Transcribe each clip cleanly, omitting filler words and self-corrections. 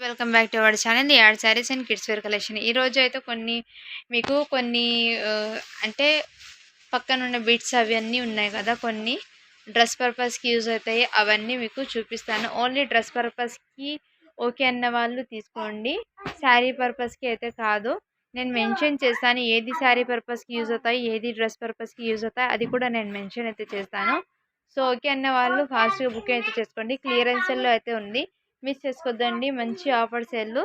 Welcome back to our channel ad sarees and kids wear collection. ఈ రోజు అయితే కొన్ని అంటే పక్కన ఉన్న బిట్స్ అవన్నీ ఉన్నాయి కదా, కొన్ని డ్రెస్ పర్పస్కి యూజ్ అవుతాయి. అవన్నీ మీకు చూపిస్తాను. ఓన్లీ డ్రెస్ పర్పస్కి ఓకే అన్న వాళ్ళు తీసుకోండి, శారీ పర్పస్కి అయితే కాదు. నేను మెన్షన్ చేస్తాను ఏది శారీ పర్పస్కి యూజ్ అవుతాయి, ఏది డ్రెస్ పర్పస్కి యూజ్ అవుతాయి, అది కూడా నేను మెన్షన్ అయితే చేస్తాను. సో ఓకే అన్న వాళ్ళు ఫాస్ట్గా బుక్ అయితే చేసుకోండి. క్లియరెన్స్లో అయితే ఉంది, మిస్ చేసుకోద్దండి. మంచి ఆఫర్ సేల్,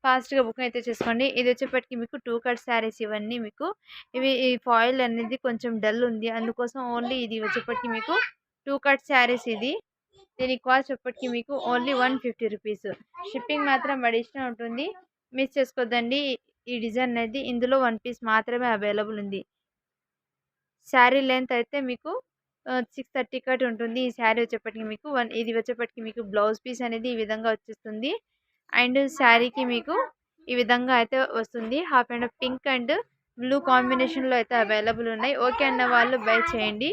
ఫాస్ట్గా బుక్ అయితే చేసుకోండి. ఇది వచ్చేప్పటికి మీకు 2 కట్ శారీస్. ఇవన్నీ మీకు ఈ ఫాయిల్ అనేది కొంచెం డల్ ఉంది, అందుకోసం ఓన్లీ ఇది వచ్చేప్పటికి మీకు 2 కట్ శారీస్. దీని కాస్ట్ వచ్చేప్పటికి మీకు ఓన్లీ 150 రూపీస్. షిప్పింగ్ మాత్రం అడిషనల్ ఉంటుంది, మిస్ చేసుకోద్దండి. ఈ డిజైన్ అనేది ఇందులో 1 పీస్ మాత్రమే అవైలబుల్ ఉంది. శారీ లెంత్ అయితే మీకు 630 కట్ ఉంటుంది. ఈ శారీ వచ్చేప్పటికి మీకు ఇది వచ్చేప్పటికి మీకు బ్లౌజ్ పీస్ అనేది ఈ విధంగా వచ్చేస్తుంది. అండ్ శారీకి మీకు ఈ విధంగా అయితే వస్తుంది. Half and pink and blue కాంబినేషన్లో అయితే అవైలబుల్ ఉన్నాయి. ఓకే అన్న వాళ్ళు బై చేయండి.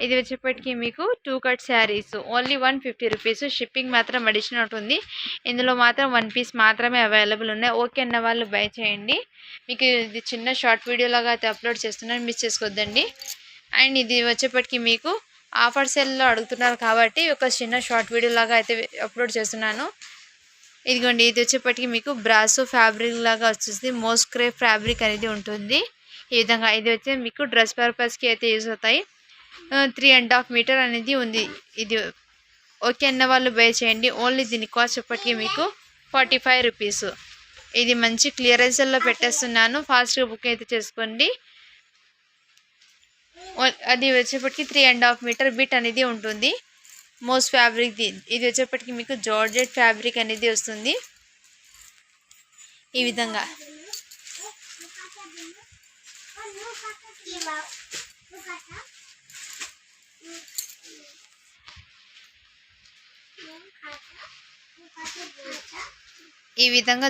ఇది వచ్చేప్పటికి మీకు 2 cut saris only 150 rupees. Shipping మాత్రం అడిషనల్ ఉంటుంది. ఇందులో మాత్రం 1 పీస్ మాత్రమే అవైలబుల్ ఉన్నాయి. ఓకే అన్న వాళ్ళు బై చేయండి. మీకు ఇది చిన్న షార్ట్ వీడియో లాగా అయితే అప్లోడ్ చేస్తున్నాను, మిస్ చేసుకోవద్దండి. అండ్ ఇది వచ్చేప్పటికి మీకు ఆఫర్ సేల్లో అడుగుతున్నారు కాబట్టి ఒక చిన్న షార్ట్ వీడియో లాగా అయితే అప్లోడ్ చేస్తున్నాను. ఇదిగోండి, ఇది వచ్చేప్పటికి మీకు బ్రాసో ఫ్యాబ్రిక్ లాగా వచ్చేసి మోస్క్రే ఫ్యాబ్రిక్ అనేది ఉంటుంది. ఈ విధంగా ఇది వచ్చి మీకు డ్రెస్ పర్పస్కి అయితే యూజ్ అవుతాయి. 3.5 మీటర్ అనేది ఉంది. ఇది ఓకే అన్న వాళ్ళు బై చేయండి. ఓన్లీ దీని కాస్ట్ ఇప్పటికీ మీకు 45 రూపీస్. ఇది మంచి క్లియరెన్స్లో పెట్టేస్తున్నాను, ఫాస్ట్గా బుక్ అయితే చేసుకోండి. అది వచ్చేప్పటికి 3.5 మీటర్ బిట్ అనేది ఉంటుంది. మోస్ ఫ్యాబ్రిక్ ఇది వచ్చేప్పటికి మీకు జార్జెట్ ఫ్యాబ్రిక్ అనేది వస్తుంది. ఈ విధంగా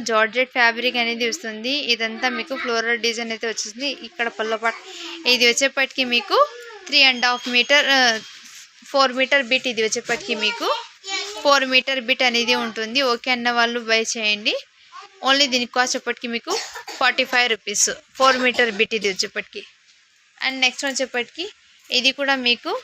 జార్జెట్ ఫ్యాబ్రిక్ అనేది వస్తుంది. ఇదంతా మీకు ఫ్లోరల్ డిజైన్ అయితే వచ్చేస్తుంది. ఇక్కడ పళ్ళపాటు ఇది వచ్చేప్పటికి మీకు 3.5 మీటర్ 4 మీటర్ బిట్. ఇది వచ్చేప్పటికి మీకు 4 మీటర్ బిట్ అనేది ఉంటుంది. ఓకే అన్న వాళ్ళు బై చేయండి. ఓన్లీ దీనికి కాస్ట్ వచ్చేప్పటికి మీకు 45 రూపీస్. 4 మీటర్ బిట్ ఇది వచ్చేప్పటికి. అండ్ నెక్స్ట్ వచ్చేప్పటికి ఇది కూడా మీకు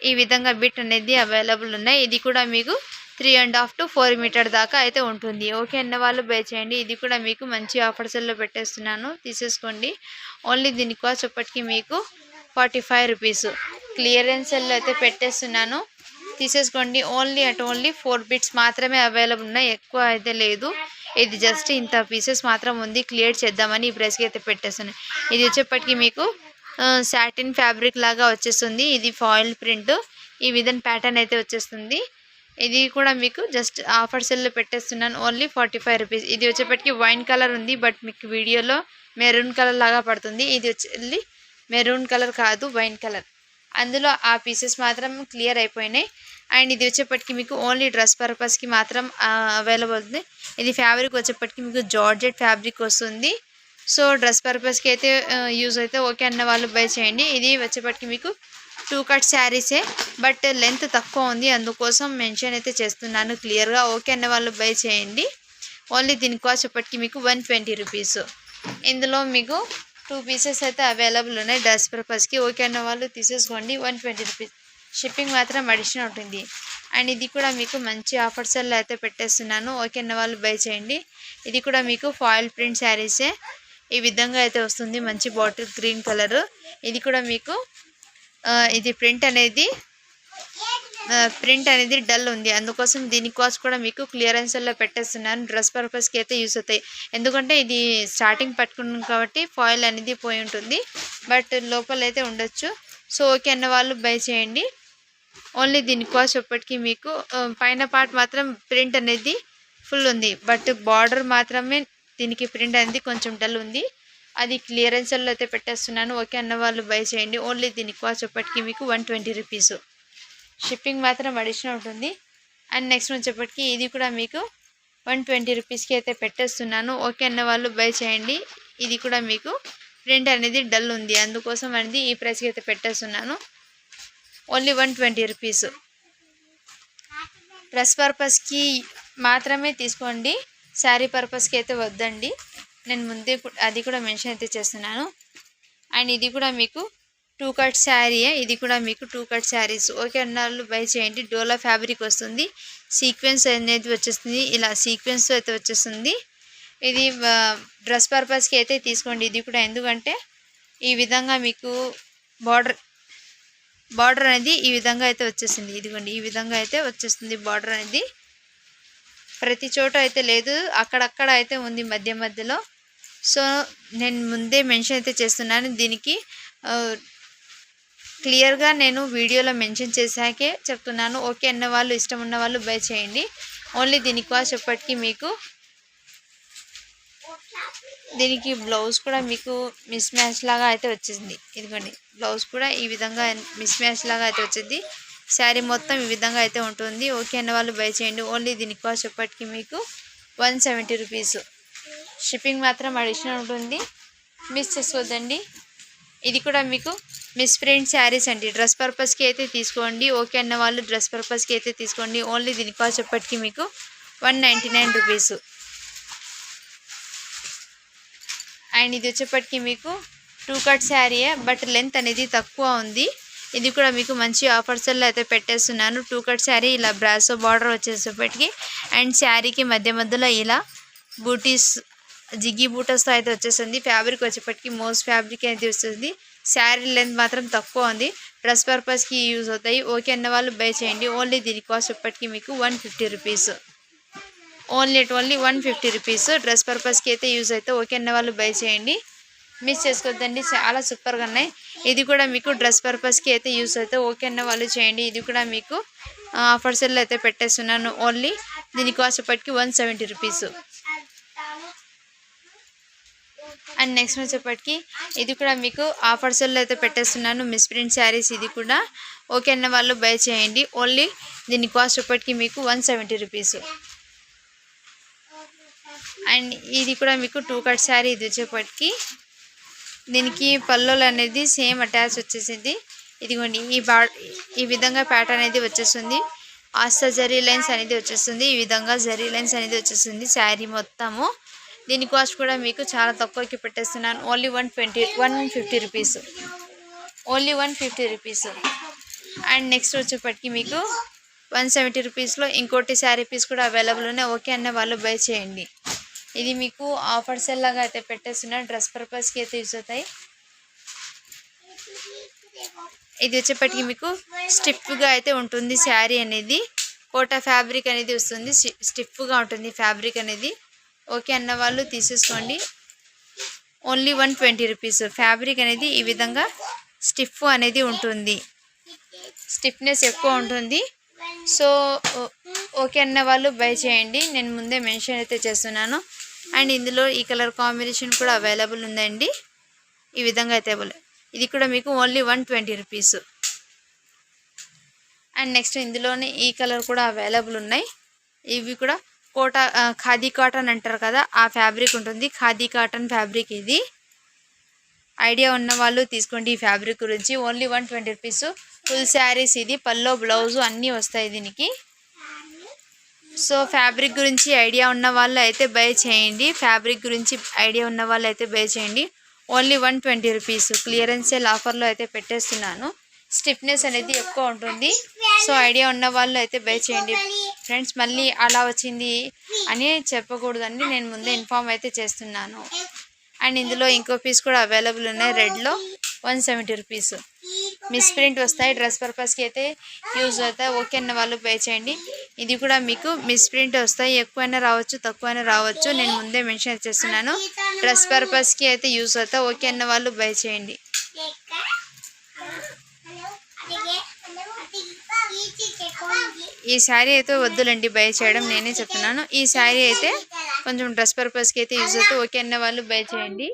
ఈ విధంగా బిట్ అనేది అవైలబుల్ ఉన్నాయి. ఇది కూడా మీకు 3.5 to 4 మీటర్ దాకా అయితే ఉంటుంది. ఓకే అన్న వాళ్ళు బై చేయండి. ఇది కూడా మీకు మంచి ఆఫర్స్లో పెట్టేస్తున్నాను, తీసేసుకోండి. ఓన్లీ దీని కాస్ట్ వచ్చేప్పటికి మీకు 45 రూపీస్. క్లియరెన్స్లో అయితే పెట్టేస్తున్నాను, తీసేసుకోండి. ఓన్లీ 4 బిట్స్ మాత్రమే అవైలబుల్ ఉన్నాయి, ఎక్కువ అయితే లేదు. ఇది జస్ట్ ఇంత పీసెస్ మాత్రం ఉంది, క్లియర్ చేద్దామని ఈ ప్రైస్కి అయితే పెట్టేస్తున్నాను. ఇది వచ్చేప్పటికి మీకు సాటిన్ ఫ్యాబ్రిక్ లాగా వచ్చేస్తుంది. ఇది ఫాయిల్ ప్రింట్, ఈ విధంగా ప్యాటర్న్ అయితే వచ్చేస్తుంది. ఇది కూడా మీకు జస్ట్ ఆఫర్ సెల్లో పెట్టేస్తున్నాను, ఓన్లీ 45 రూపీస్. ఇది వచ్చేప్పటికి వైన్ కలర్ ఉంది, బట్ మీకు వీడియోలో మెరూన్ కలర్ లాగా పడుతుంది. ఇది వచ్చి మెరూన్ కలర్ కాదు, వైన్ కలర్. అందులో ఆ పీసెస్ మాత్రం క్లియర్ అయిపోయినాయి. అండ్ ఇది వచ్చేప్పటికి మీకు ఓన్లీ డ్రెస్ పర్పస్కి మాత్రం అవైలబుల్ ఉంది. ఇది ఫ్యాబ్రిక్ వచ్చేప్పటికి మీకు జార్జెట్ ఫ్యాబ్రిక్ వస్తుంది. సో డ్రెస్ పర్పస్కి అయితే యూజ్ అయితే ఓకే అన్న వాళ్ళు బై చేయండి. ఇది వచ్చేప్పటికి మీకు 2 కట్ శారీసే, బట్ లెంత్ తక్కువ ఉంది, అందుకోసం మెన్షన్ అయితే చేస్తున్నాను క్లియర్గా. ఓకే అన్న వాళ్ళు బై చేయండి. ఓన్లీ దీని కాస్ట్ వచ్చేప్పటికి మీకు 120 రూపీస్. ఇందులో మీకు 2 పీసెస్ అయితే అవైలబుల్ ఉన్నాయి డ్రెస్ పర్పస్కి. ఓకే అన్న వాళ్ళు తీసేసుకోండి, 120 రూపీస్. షిప్పింగ్ మాత్రం అడిషనల్ ఉంటుంది. అండ్ ఇది కూడా మీకు మంచి ఆఫర్స్లో అయితే పెట్టేస్తున్నాను, ఓకే అన్న వాళ్ళు బై చేయండి. ఇది కూడా మీకు ఫాయిల్ ప్రింట్ శారీసే, ఈ విధంగా అయితే వస్తుంది. మంచి బాటిల్ గ్రీన్ కలర్. ఇది కూడా మీకు ఇది ప్రింట్ అనేది డల్ ఉంది, అందుకోసం దీని కాస్ట్ కూడా మీకు క్లియరెన్స్లో పెట్టేస్తున్నాను. డ్రెస్ పర్పస్కి అయితే యూస్ అవుతాయి, ఎందుకంటే ఇది స్టార్టింగ్ పట్టుకున్నాం కాబట్టి ఫాయిల్ అనేది పోయి ఉంటుంది, బట్ లోపల అయితే ఉండొచ్చు. సో ఓకే అన్న వాళ్ళు బై చేయండి. ఓన్లీ దీని కాస్ట్ ఎప్పటికీ మీకు పైన పార్ట్ మాత్రం ప్రింట్ అనేది ఫుల్ ఉంది, బట్ బార్డర్ మాత్రమే దీనికి ప్రింట్ అనేది కొంచెం డల్ ఉంది. అది క్లియరెన్స్లో అయితే పెట్టేస్తున్నాను, ఓకే అన్న వాళ్ళు బై చేయండి. ఓన్లీ దీని కాస్ట్ ఎప్పటికీ మీకు 120 రూపీస్. షిప్పింగ్ మాత్రం అడిషనల్ ఉంటుంది. అండ్ నెక్స్ట్ వచ్చేప్పటికి ఇది కూడా మీకు 120 రూపీస్కి అయితే పెట్టేస్తున్నాను, ఓకే అన్న వాళ్ళు బై చేయండి. ఇది కూడా మీకు ప్రింట్ అనేది డల్ ఉంది, అందుకోసం అనేది ఈ ప్రైస్కి అయితే పెట్టేస్తున్నాను, ఓన్లీ 120 రూపీస్. డ్రెస్ పర్పస్కి మాత్రమే తీసుకోండి, శారీ పర్పస్కి అయితే వద్దండి. నేను ముందే అది కూడా మెన్షన్ అయితే చేస్తున్నాను. అండ్ ఇది కూడా మీకు 2 కట్ శారీయే, ఇది కూడా మీకు 2 కట్ శారీస్. ఓకే అన్నాళ్ళు బై చేయండి. డోలా ఫ్యాబ్రిక్ వస్తుంది, సీక్వెన్స్ అనేది వచ్చేస్తుంది, ఇలా సీక్వెన్స్ అయితే వచ్చేస్తుంది. ఇది డ్రెస్ పర్పస్కి అయితే తీసుకోండి. ఇది కూడా ఎందుకంటే ఈ విధంగా మీకు బార్డర్ అనేది ఈ విధంగా అయితే వచ్చేసింది. ఇదిగోండి ఈ విధంగా అయితే వచ్చేస్తుంది బార్డర్ అనేది. ప్రతి చోట అయితే లేదు, అక్కడక్కడ అయితే ఉంది మధ్య మధ్యలో. సో నేను ముందే మెన్షన్ అయితే చేస్తున్నాను. దీనికి క్లియర్గా నేను వీడియోలో మెన్షన్ చేశాకే చెప్తున్నాను. ఓకే అన్న వాళ్ళు, ఇష్టం ఉన్న వాళ్ళు బై చేయండి. ఓన్లీ దీనికి కాస్ట్ ఎప్పటికీ మీకు, దీనికి బ్లౌజ్ కూడా మీకు మిస్ మ్యాచ్ లాగా అయితే వచ్చింది. ఇదిగోండి బ్లౌజ్ కూడా ఈ విధంగా మిస్ మ్యాచ్ లాగా అయితే వచ్చింది. శారీ మొత్తం ఈ విధంగా అయితే ఉంటుంది. ఓకే అన్న వాళ్ళు బై చేయండి. ఓన్లీ దీనికి కాస్ట్ ఎప్పటికీ మీకు 170 రూపీస్. షిప్పింగ్ మాత్రం అడిషనల్ ఉంటుంది, మిస్ చేసుకోవద్దండి. ఇది కూడా మీకు మిస్ ప్రింట్ శారీస్ అండి. డ్రెస్ పర్పస్కి అయితే తీసుకోండి. ఓకే అన్న వాళ్ళు డ్రెస్ పర్పస్కి అయితే తీసుకోండి. ఓన్లీ దీని కాస్ట్ ఎప్పటికీ మీకు 199 రూపీస్. అండ్ ఇది వచ్చేప్పటికి మీకు 2 కట్ శారీయే, బట్ లెంత్ అనేది తక్కువ ఉంది. ఇది కూడా మీకు మంచి ఆఫర్స్లో అయితే పెట్టేస్తున్నాను. 2 కట్ శారీ, ఇలా బ్రాసో బార్డర్ వచ్చేసేపటికి, అండ్ శారీకి మధ్య మధ్యలో ఇలా బూటీస్, జిగ్గి బూటస్తో అయితే వచ్చేస్తుంది. ఫ్యాబ్రిక్ వచ్చేప్పటికి మోస్ ఫ్యాబ్రిక్ అయితే వస్తుంది. శారీ లెంత్ మాత్రం తక్కువ ఉంది, డ్రెస్ పర్పస్కి యూజ్ అవుతాయి. ఓకే అన్న వాళ్ళు బై చేయండి. ఓన్లీ దీని కాస్ట్ ఎప్పటికీ మీకు 150 రూపీస్. Only 150 rupees. డ్రెస్ పర్పస్కి అయితే యూజ్ అయితే ఓకే అన్న వాళ్ళు బై చేయండి, మిస్ చేసుకోవద్దండి. చాలా సూపర్గా ఉన్నాయి. ఇది కూడా మీకు డ్రెస్ పర్పస్కి అయితే యూజ్ అయితే ఓకే అన్న వాళ్ళు చేయండి. ఇది కూడా మీకు ఆఫర్స్లో అయితే పెట్టేస్తున్నాను. ఓన్లీ దీని కాస్ట్ ఎప్పటికీ 170 రూపీస్. అండ్ నెక్స్ట్ వచ్చేప్పటికి ఇది కూడా మీకు ఆఫర్స్లో అయితే పెట్టేస్తున్నాను, మిస్ ప్రింట్ శారీస్. ఇది కూడా ఓకే అన్న వాళ్ళు బై చేయండి. ఓన్లీ దీని కాస్ట్ ఎప్పటికీ మీకు 170 రూపీస్. అండ్ ఇది కూడా మీకు 2 కట్ శారీ. ఇది వచ్చేప్పటికి దీనికి పల్లోలు అనేది సేమ్ అటాచ్ వచ్చేసింది. ఇదిగోండి ఈ విధంగా ప్యాటర్న్ అనేది వచ్చేస్తుంది. ఆస్తా జరీ లైన్స్ అనేది వచ్చేస్తుంది. ఈ విధంగా జరీ లైన్స్ అనేది వచ్చేస్తుంది శారీ మొత్తము. దీని కాస్ట్ కూడా మీకు చాలా తక్కువకి పెట్టేస్తున్నాను. Only 150 rupees. Only 150 rupees. And next వచ్చేప్పటికి మీకు 170 రూపీస్లో ఇంకోటి శారీ పీస్ కూడా అవైలబుల్ ఉన్నాయి. ఓకే అన్న వాళ్ళు బై చేయండి. ఇది మీకు ఆఫర్స్ లాగా అయితే పెట్టేస్తున్నాను, డ్రెస్ పర్పస్కి అయితే యూజ్ అవుతాయి. ఇది వచ్చేప్పటికి మీకు స్టిఫ్గా అయితే ఉంటుంది శారీ అనేది. కోటా ఫ్యాబ్రిక్ అనేది వస్తుంది, స్టిఫ్గా ఉంటుంది ఫ్యాబ్రిక్ అనేది. ఓకే అన్న వాళ్ళు తీసేసుకోండి. Only 120 rupees. ఫ్యాబ్రిక్ అనేది ఈ విధంగా స్టిఫ్ అనేది ఉంటుంది, స్టిఫ్నెస్ ఎక్కువ ఉంటుంది. సో ఓకే అన్న వాళ్ళు బై చేయండి. నేను ముందే మెన్షన్ అయితే చేస్తున్నాను. అండ్ ఇందులో ఈ కలర్ కాంబినేషన్ కూడా అవైలబుల్ ఉందండి. ఈ విధంగా అయితే ఇది కూడా మీకు ఓన్లీ 120 రూపీస్. అండ్ నెక్స్ట్ ఇందులోనే ఈ కలర్ కూడా అవైలబుల్ ఉన్నాయి. ఇవి కూడా ఖాదీ కాటన్ అంటారు కదా, ఆ ఫ్యాబ్రిక్ ఉంటుంది. ఖాదీ కాటన్ ఫ్యాబ్రిక్ ఇది. ఐడియా ఉన్న వాళ్ళు తీసుకోండి ఈ ఫ్యాబ్రిక్ గురించి. Only 120 rupees. ఫుల్ శారీస్. ఇది పల్లో బ్లౌజు అన్నీ వస్తాయి దీనికి. సో ఫ్యాబ్రిక్ గురించి ఐడియా ఉన్న వాళ్ళు అయితే బై చేయండి. ఫ్యాబ్రిక్ గురించి ఐడియా ఉన్న వాళ్ళు అయితే బై చేయండి. Only 120 rupees. క్లియరెన్స్ సేల్ ఆఫర్లో అయితే పెట్టేస్తున్నాను. స్టిఫ్నెస్ అనేది ఎక్కువ ఉంటుంది. సో ఐడియా ఉన్న వాళ్ళు అయితే బై చేయండి ఫ్రెండ్స్. మళ్ళీ అలా వచ్చింది అని చెప్పకూడదండి, నేను ముందే ఇన్ఫామ్ అయితే చేస్తున్నాను. అండ్ ఇందులో ఇంకో పీస్ కూడా అవైలబుల్ ఉన్నాయి రెడ్లో. 170 రూపీస్. మిస్ ప్రింట్ వస్తాయి, డ్రెస్ పర్పస్కి అయితే యూజ్ అవుతాయి. ఓకే అన్న వాళ్ళు బై చేయండి. ఇది కూడా మీకు మిస్ ప్రింట్ వస్తాయి, ఎక్కువైనా రావచ్చు తక్కువైనా రావచ్చు, నేను ముందే మెన్షన్ చేస్తున్నాను. డ్రెస్ పర్పస్కి అయితే యూజ్ అవుతాయి. ఓకే అన్న వాళ్ళు బై చేయండి. ఈ శారీ అయితే వద్దులండి బై చేయడం, నేనే చెప్తున్నాను. ఈ శారీ అయితే కొంచెం డ్రెస్ పర్పస్కి అయితే యూజ్ అవుతాయి. ఓకే అన్న వాళ్ళు బై చేయండి.